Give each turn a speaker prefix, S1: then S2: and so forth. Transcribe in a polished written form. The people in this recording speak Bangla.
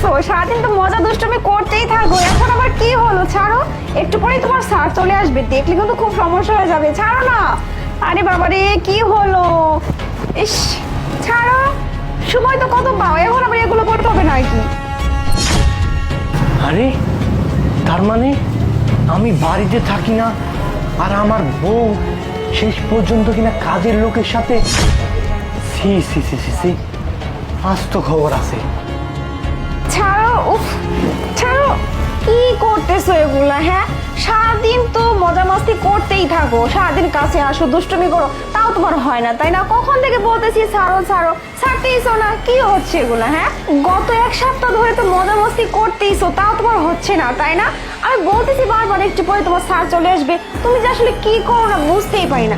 S1: করতেছো? সারাদিন তো মজা দুষ্টুমি করতেই থাকো, এখন আবার কি হলো? ছাড়ো, একটু পরেই তোমার স্যার চলে আসবে, দেখলে কিন্তু খুব সমস্যা হয়ে যাবে। ছাড়ো না। আরে বাবা রে, কি হলো? ইস, ছাড়ো। সময় তো কত পাও, এখন আবার এগুলো করতে হবে নাকি?
S2: আরে তার মানে আমি বাড়িতে থাকি না আর আমার বউ শেষ পর্যন্ত কিনা কাজের লোকের সাথে। সি সি সি সি সি, আজ তো খবর আছে।
S1: ছাড়ো, উফ, ছাড়ো। কি করতেছো এগুলা? হ্যাঁ, সারাদিন তো মজা মাস্তি করতেই থাকো, সারাদিন কাছে আসো, দুষ্টুমি করো, তাও তোমার হয় না, তাই না? কখন থেকে বলতেছি ছাড়ো ছাড়ো, ছাড়তেইছো না। কি হচ্ছে এগুলা? হ্যাঁ, গত এক সপ্তাহ ধরে তো মজা মাস্তি করতেইছো, তাও তোমার হচ্ছে না, তাই না? আমি বলতেছি বারবার একটু পরে তোমার স্যার চলে আসবে, তুমি যে আসলে কি করো না বুঝতেই পারি না।